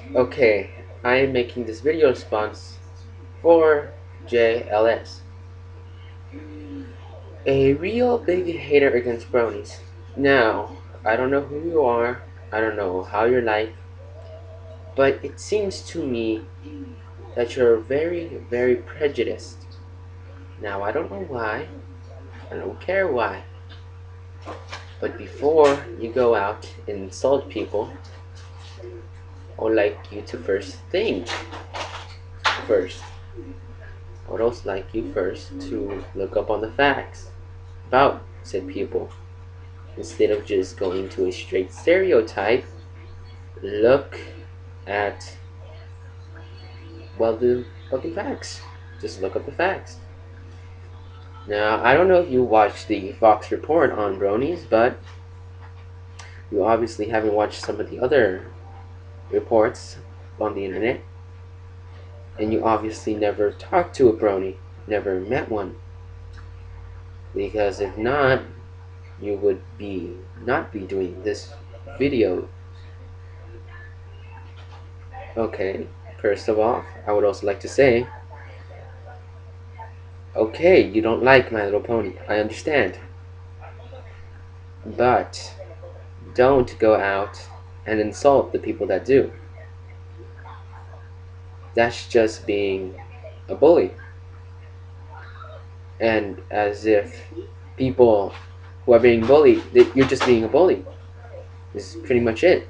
Okay, I am making this video response for JLS, a real big hater against bronies. Now, I don't know who you are, I don't know how you're like, but it seems to me that you're very, very prejudiced. Now, I don't know why, I don't care why, but before you go out and insult people, I would like you to first. I would also like you first to look up on the facts about said people. Instead of just going to a straight stereotype, look at, well, the fucking facts. Just look up the facts. Now, I don't know if you watched the Fox report on bronies, but you obviously haven't watched some of the other reports on the internet, and you obviously never talked to a brony, never met one. Because if not, you would not be doing this video. Okay, first of all, I would also like to say, okay, you don't like My Little Pony, I understand, but don't go out and insult the people that do. That's just being a bully. And as if people who are being bullied, you're just being a bully. This is pretty much it.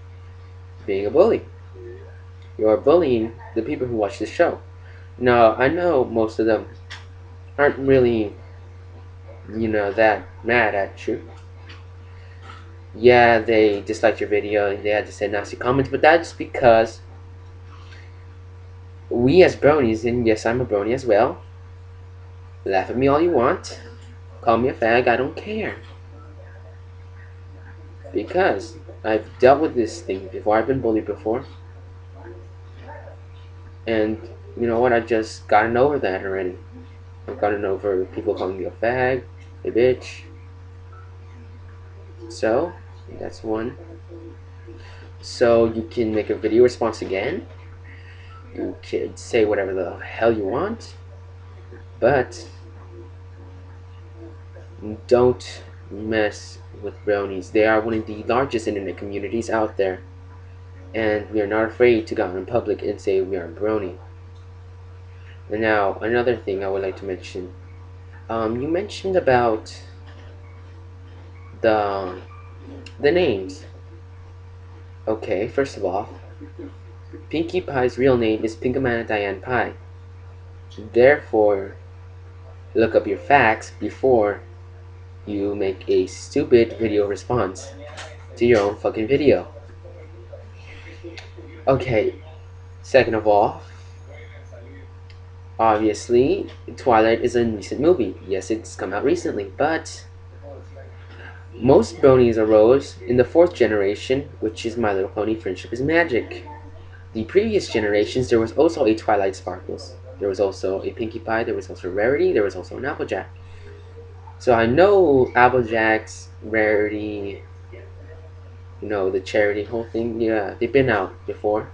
Being a bully. You are bullying the people who watch this show. Now, I know most of them aren't really, that mad at you. Yeah, they disliked your video and they had to say nasty comments, but that's because we as bronies, and yes, I'm a brony as well, laugh at me all you want, call me a fag, I don't care. Because I've dealt with this thing before, I've been bullied before, and you know what, I've just gotten over that already. I've gotten over people calling me a fag, a bitch. So, that's one. So you can make a video response again. You can say whatever the hell you want, but don't mess with bronies. They are one of the largest internet communities out there, and we are not afraid to go out in public and say we are a brony. And now, another thing I would like to mention. You mentioned about the the names. Okay, first of all, Pinkie Pie's real name is Pinkamana Diane Pie. Therefore, look up your facts before you make a stupid video response to your own fucking video. Okay, second of all, obviously, Twilight is a recent movie. Yes, it's come out recently, but most bronies arose in the fourth generation, which is My Little Pony Friendship is Magic. The previous generations, there was also a Twilight Sparkles. There was also a Pinkie Pie, there was also Rarity, there was also an Applejack. So I know Applejack's, Rarity, the charity whole thing, yeah, they've been out before.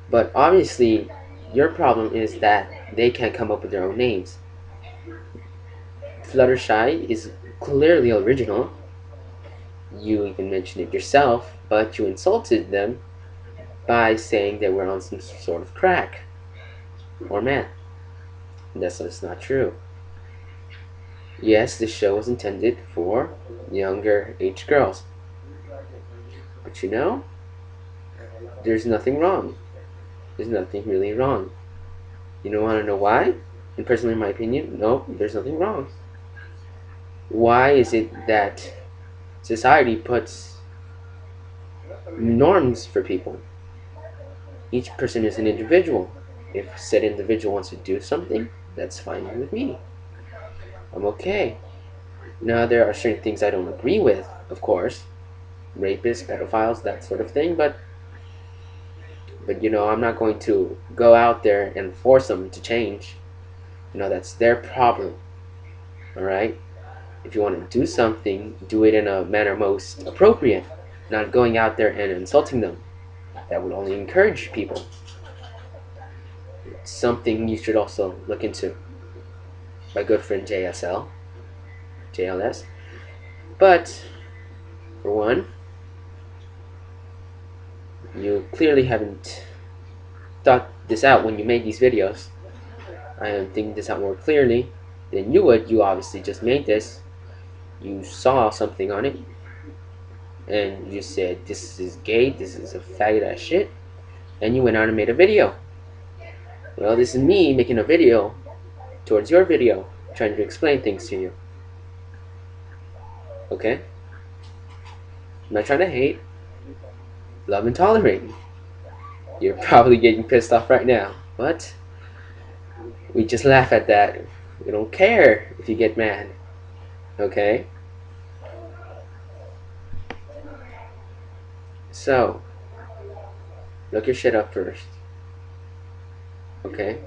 But obviously, your problem is that they can't come up with their own names. Fluttershy is clearly original. You even mentioned it yourself, but you insulted them by saying they were on some sort of crack or meth. That's just not true. Yes, this show was intended for younger age girls. But there's nothing wrong. There's nothing really wrong. You don't want to know why? And personally, in my opinion, no, there's nothing wrong. Why is it that society puts norms for people? Each person is an individual. If said individual wants to do something, that's fine with me. I'm okay. Now, there are certain things I don't agree with, of course. Rapists, pedophiles, that sort of thing, but I'm not going to go out there and force them to change. That's their problem. Alright? If you want to do something, do it in a manner most appropriate, not going out there and insulting them. that would only encourage people. Something you should also look into. My good friend JLS. But for one, you clearly haven't thought this out when you made these videos. I am thinking this out more clearly than you would. You obviously just made this. You saw something on it, and you said, this is gay, this is a faggot ass shit, and you went out and made a video. Well, this is me making a video towards your video, trying to explain things to you. Okay? I'm not trying to hate, love and tolerate. You're probably getting pissed off right now, but we just laugh at that. We don't care if you get mad. Okay? So, look your shit up first. Okay?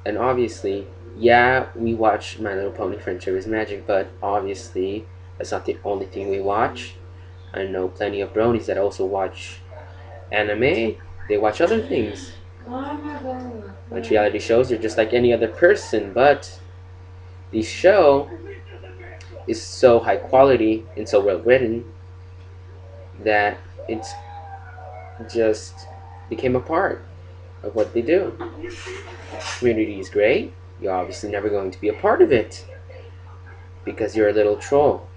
And obviously, yeah, we watch My Little Pony Friendship is Magic, but obviously, that's not the only thing we watch. I know plenty of bronies that also watch anime. They watch other things. Watch reality shows. They're just like any other person, but the show is so high quality and so well written that it's just became a part of what they do. Community is great. You're obviously never going to be a part of it because you're a little troll.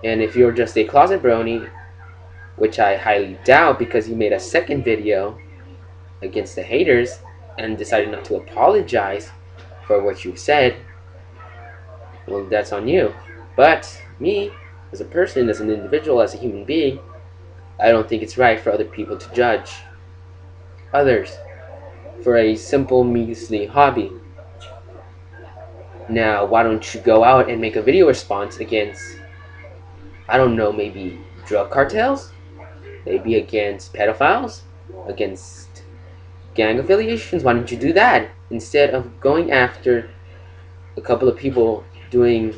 And if you're just a closet brony, which I highly doubt because you made a second video against the haters and decided not to apologize for what you said, well, that's on you. But me, as a person, as an individual, as a human being, I don't think it's right for other people to judge others for a simple, measly hobby. Now, why don't you go out and make a video response against, I don't know, maybe drug cartels? Maybe against pedophiles? Against gang affiliations? Why don't you do that instead of going after a couple of people doing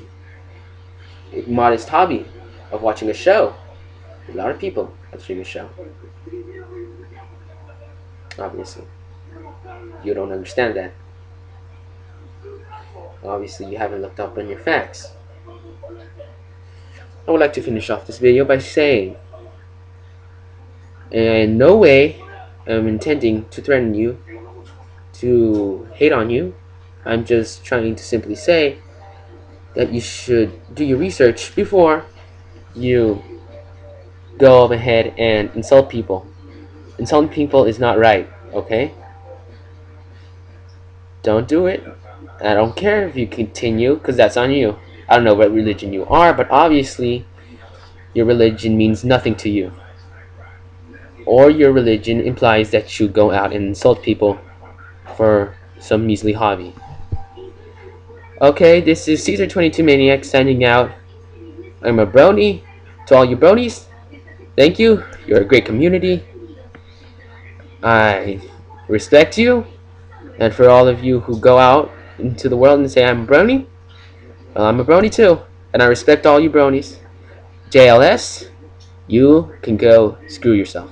a modest hobby of watching a show? A lot of people watching a show. Obviously. You don't understand that. Obviously, you haven't looked up on your facts. I would like to finish off this video by saying, in no way I'm intending to threaten you, to hate on you. I'm just trying to simply say that you should do your research before you go ahead and insult people. Insulting people is not right, okay? Don't do it. I don't care if you continue, because that's on you. I don't know what religion you are, but obviously your religion means nothing to you. Or your religion implies that you go out and insult people for some measly hobby. Okay, this is Caesar22 Maniac signing out. I'm a brony. To all you bronies, thank you. You're a great community. I respect you. And for all of you who go out into the world and say I'm a brony, well, I'm a brony too. And I respect all you bronies. JLS, you can go screw yourself.